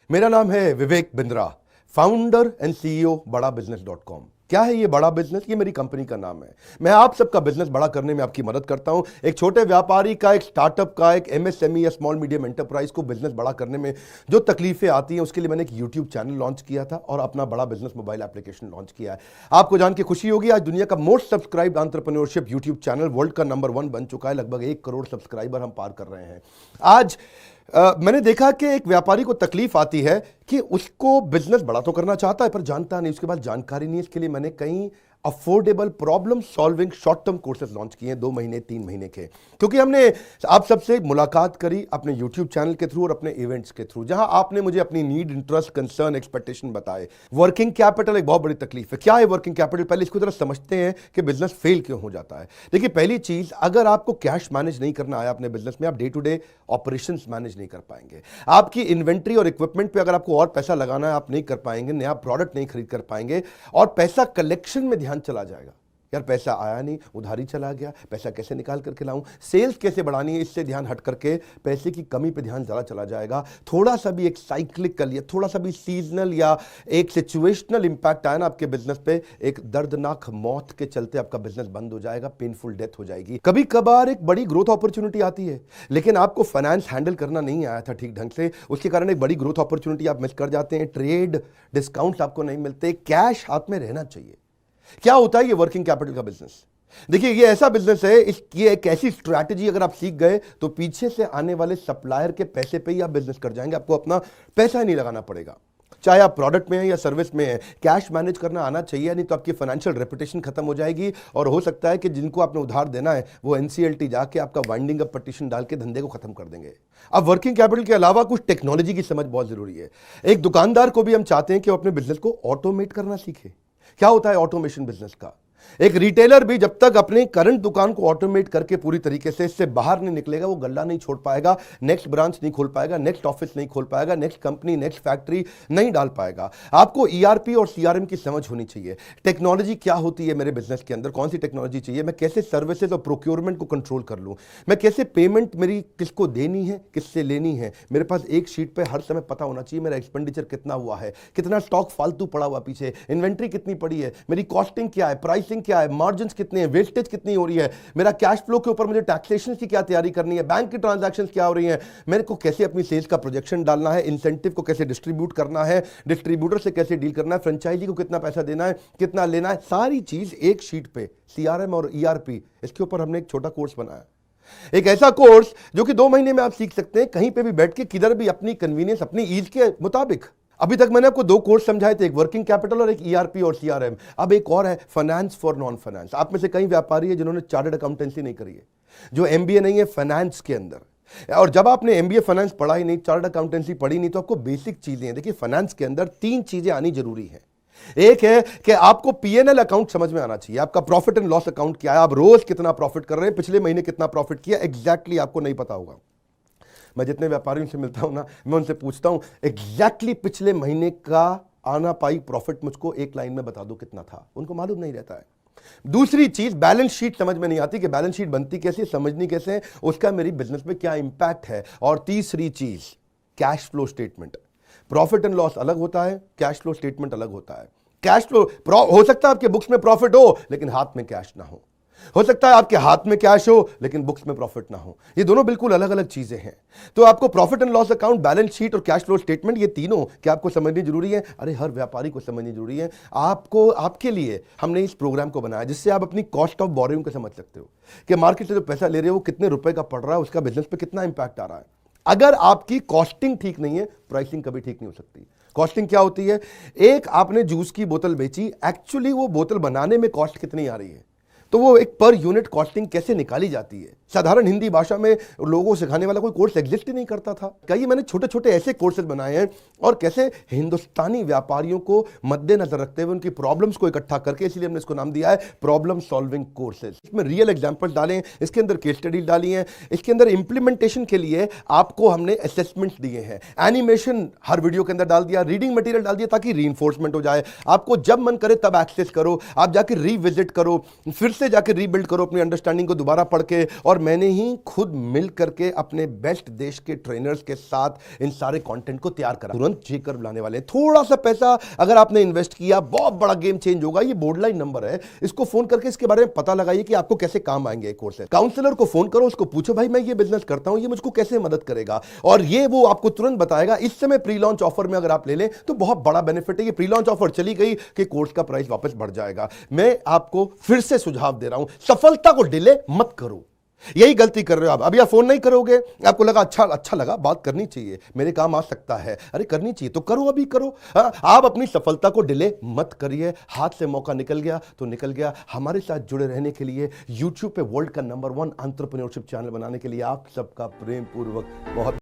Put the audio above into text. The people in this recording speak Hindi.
मेरा नाम है Vivek Bindra, founder and CEO बड़ा बिजनेस .com। क्या है ये बड़ा बिजनेस? ये मेरी कंपनी का नाम है। मैं आप सबका बिजनेस बड़ा करने में आपकी मदद करता हूं। एक छोटे व्यापारी का, एक स्टार्टअप का, एक एमएसएमई या स्मॉल मीडियम एंटरप्राइज को बिजनेस बड़ा करने में जो तकलीफें आती हैं, उसके लिए मैंने एक यूट्यूब चैनल लॉन्च किया था और अपना बड़ा बिजनेस मोबाइल एप्लीकेशन लॉन्च किया है। आपको जान के खुशी होगी, आज दुनिया का most subscribed entrepreneurship YouTube channel world का नंबर 1 बन चुका है। लगभग 1 करोड़ सब्सक्राइबर हम पार कर रहे हैं। आज मैंने देखा कि एक व्यापारी को तकलीफ आती है कि उसको बिजनेस बड़ा तो करना चाहता है पर जानता नहीं, उसके पास जानकारी नहीं है। इसके लिए मैंने कई affordable problem solving short term courses launch किए हैं 2 महीने 3 महीने के, क्योंकि हमने आप सबसे मुलाकात करी अपने यूट्यूब चैनल के थ्रू और अपने इवेंट्स के थ्रू, जहां आपने मुझे अपनी नीड, इंटरेस्ट, कंसर्न, एक्सपेक्टेशन बताए। वर्किंग कैपिटल एक बहुत बड़ी तकलीफ है। क्या है वर्किंग कैपिटल? पहले इसको जरा समझते हैं कि बिजनेस फेल क्यों हो जाता है। देखिए, पहली चीज, अगर आपको कैश मैनेज नहीं करना आया अपने बिजनेस में, आप day to day operations manage नहीं कर पाएंगे। आपकी इन्वेंट्री और इक्विपमेंट पे अगर आपको और पैसा लगाना है, आप नहीं कर पाएंगे। नया प्रोडक्ट नहीं खरीद कर पाएंगे और पैसा कलेक्शन में ध्यान चला जाएगा। यार पैसा आया नहीं, उधारी चला गया, पैसा कैसे निकाल करके लाऊं, सेल्स कैसे बढ़ानी है, इससे ध्यान हट करके पैसे की कमी पे ध्यान ज़्यादा चला जाएगा। थोड़ा सा भी एक साइक्लिकल या थोड़ा सा भी सीजनल या एक सिचुएशनल इंपैक्ट आया ना आपके बिजनेस पे, एक दर्दनाक मौत के चलते आपका बिजनेस बंद हो जाएगा, पेनफुल डेथ हो जाएगी। कभी कभार एक बड़ी ग्रोथ अपॉर्चुनिटी आती है, लेकिन आपको फाइनेंस हैंडल करना नहीं आया था ठीक ढंग से, उसके कारण एक बड़ी ग्रोथ अपॉर्चुनिटी आप मिस कर जाते हैं। ट्रेड डिस्काउंट्स आपको नहीं मिलते, कैश हाथ में रहना चाहिए। क्या होता है ये वर्किंग कैपिटल का बिजनेस? देखिए, ये ऐसा बिजनेस है, ये एक ऐसी स्ट्रैटेजी अगर आप सीख गए तो पीछे से आने वाले सप्लायर के पैसे पे ही आप बिजनेस कर जाएंगे। आपको अपना पैसा ही नहीं लगाना पड़ेगा, चाहे आप प्रोडक्ट में है या सर्विस में है। कैश मैनेज करना आना चाहिए, नहीं तो आपकी फाइनेंशियल रेपुटेशन खत्म हो जाएगी और हो सकता है कि जिनको आपने उधार देना है वो एनसीएलटी जाके आपका वाइंडिंग अप पटिशन डाल के धंधे को खत्म कर देंगे। अब वर्किंग कैपिटल के अलावा कुछ टेक्नोलॉजी की समझ बहुत जरूरी है। एक दुकानदार को भी हम चाहते हैं कि वो अपने बिजनेस को ऑटोमेट करना सीखे। क्या होता है ऑटोमेशन बिजनेस का? एक रिटेलर भी जब तक अपने करंट दुकान को ऑटोमेट करके पूरी तरीके से इससे बाहर नहीं निकलेगा, वो गल्ला नहीं छोड़ पाएगा, नेक्स्ट ब्रांच नहीं खोल पाएगा, नेक्स्ट ऑफिस नहीं खोल पाएगा, नेक्स्ट कंपनी, नेक्स्ट फैक्ट्री नहीं डाल पाएगा। आपको ईआरपी और सीआरएम की समझ होनी चाहिए। टेक्नोलॉजी क्या होती है मेरे बिजनेस के अंदर, कौन सी टेक्नोलॉजी चाहिए, मैं कैसे सर्विसेज और प्रोक्योरमेंट को कंट्रोल कर लूं, मैं कैसे पेमेंट मेरी किसको देनी है, किससे लेनी है। मेरे पास एक शीट पे हर समय पता होना चाहिए मेरा एक्सपेंडिचर कितना हुआ है, कितना स्टॉक फालतू पड़ा हुआ पीछे, इन्वेंट्री कितनी पड़ी है, मेरी कॉस्टिंग क्या है, प्राइसिंग क्या है, मार्जिन कितने हैं, वेस्टेज कितनी हो रही है, मेरा कैश फ्लो के ऊपर मुझे टैक्सेशन की क्या तैयारी करनी है, बैंक की ट्रांजैक्शंस क्या हो रही हैं, मेरे को कैसे अपनी सेल्स का प्रोजेक्शन डालना है, इंसेंटिव को कैसे डिस्ट्रीब्यूट करना है, डिस्ट्रीब्यूटर से कैसे डील करना है, फ्रेंचाइजी को कितना पैसा देना है, कितना लेना है, सारी चीज एक शीट पे, सीआरएम और ईआरपी, इसके ऊपर हमने एक छोटा कोर्स बनाया। एक ऐसा कोर्स जो कि 2 महीने में आप सीख सकते हैं, कहीं पे भी बैठ के, किधर भी, अपनी कन्वीनियंस, अपनी ईज के मुताबिक। अभी तक मैंने आपको 2 कोर्स समझाए थे, एक वर्किंग कैपिटल और एक ईआरपी और सीआरएम। अब एक और है, फाइनेंस फॉर नॉन फाइनेंस। आप में से कई व्यापारी है जिन्होंने चार्टर्ड अकाउंटेंसी नहीं करी है, जो एमबीए नहीं है फाइनेंस के अंदर। और जब आपने एमबीए फाइनेंस पढ़ा ही नहीं, चार्टर्ड अकाउंटेंसी पढ़ी नहीं, तो आपको बेसिक चीजें हैं। देखिए, फाइनेंस के अंदर 3 चीजें आनी जरूरी है। एक है कि आपको पीएनएल अकाउंट समझ में आना चाहिए, आपका प्रॉफिट एंड लॉस अकाउंट क्या है, आप रोज कितना प्रॉफिट कर रहे हैं, पिछले महीने कितना प्रॉफिट किया, एग्जैक्टली आपको नहीं पता होगा। मैं जितने व्यापारियों से मिलता हूं ना, मैं उनसे पूछता हूं एग्जैक्टली पिछले महीने का आना पाई प्रॉफिट मुझको एक लाइन में बता दो कितना था, उनको मालूम नहीं रहता है। दूसरी चीज, बैलेंस शीट समझ में नहीं आती कि बैलेंस शीट बनती कैसे, समझनी कैसे, उसका मेरी बिजनेस में क्या इंपैक्ट है। और तीसरी चीज, cash flow statement. Profit and loss अलग होता है, कैश फ्लो स्टेटमेंट अलग होता है। कैश फ्लो हो सकता है आपके बुक्स में प्रॉफिट हो लेकिन हाथ में कैश ना हो सकता है आपके हाथ में कैश हो लेकिन बुक्स में प्रॉफिट ना हो। ये दोनों बिल्कुल अलग अलग चीजें हैं। तो आपको profit and loss account, balance sheet और कैश फ्लो स्टेटमेंट, ये तीनों क्या आपको समझनी जरूरी है? अरे हर व्यापारी को समझनी जरूरी है। आपको, आपके लिए हमने इस प्रोग्राम को बनाया जिससे आप अपनी कॉस्ट ऑफ बोरोइंग को समझ सकते हो कि मार्केट से जो पैसा ले रहे हो वो कितने रुपए का पड़ रहा है, उसका बिजनेस पे कितना इंपैक्ट आ रहा है। अगर आपकी कॉस्टिंग ठीक नहीं है, प्राइसिंग कभी ठीक नहीं हो सकती। कॉस्टिंग क्या होती है? एक आपने जूस की बोतल बेची, एक्चुअली वो बोतल बनाने में कॉस्ट कितनी आ रही है, तो वो एक पर यूनिट कॉस्टिंग कैसे निकाली जाती है। साधारण हिंदी भाषा में लोगों को सिखाने वाला कोई कोर्स एग्जिस्ट ही नहीं करता था। कई मैंने छोटे छोटे ऐसे कोर्सेज बनाए हैं और कैसे हिंदुस्तानी व्यापारियों को मद्देनजर रखते हुए उनकी प्रॉब्लम्स को इकट्ठा करके, इसलिए हमने इसको नाम दिया है प्रॉब्लम सॉल्विंग कोर्सेज। इसमें रियल एग्जांपल्स डाले हैं, इसके अंदर केस स्टडी डाली हैं, इसके अंदर इंप्लीमेंटेशन के लिए आपको हमने असेसमेंट्स दिए हैं, एनिमेशन हर वीडियो के अंदर डाल दिया, रीडिंग मटेरियल डाल दिया ताकि रीइंफोर्समेंट हो जाए। आपको जब मन करे तब एक्सेस करो, आप जाके रिविजिट करो, फिर से जाके रीबिल्ड करो अपनी अंडरस्टैंडिंग को दोबारा पढ़ के, और और मैंने ही खुद मिल करके अपने बेस्ट देश के ट्रेनर्स के साथ इन सारे कंटेंट को तैयार करा। तुरंत जेकर बुलाने वाले हैं। थोड़ा सा पैसा अगर आपने इन्वेस्ट किया, बहुत बड़ा गेम चेंज होगा। ये बोर्डलाइन नंबर है, इसको फोन करके इसके बारे में पता लगाइए कि आपको कैसे काम आएंगे कोर्स है। काउंसलर को फोन करो, उसको पूछो भाई मैं ये बिजनेस करता हूं, ये मुझको कैसे मदद करेगा, और ये वो आपको तुरंत बताएगा। इस समय प्री लॉन्च ऑफर में अगर आप ले लें तो बहुत बड़ा बेनिफिट है। ये प्री लॉन्च ऑफर चली गई कि कोर्स का प्राइस वापस बढ़ जाएगा। मैं आपको फिर से सुझाव दे रहा हूं, सफलता को डिले मत करो। यही गलती कर रहे हो आप। अभी आप फोन नहीं करोगे, आपको लगा अच्छा लगा, बात करनी चाहिए, मेरे काम आ सकता है, अरे करनी चाहिए तो करो, अभी करो। आप अपनी सफलता को डिले मत करिए। हाथ से मौका निकल गया तो निकल गया। हमारे साथ जुड़े रहने के लिए, यूट्यूब पे वर्ल्ड का नंबर 1 एंटरप्रेन्योरशिप चैनल बनाने के लिए आप सबका प्रेम पूर्वक बहुत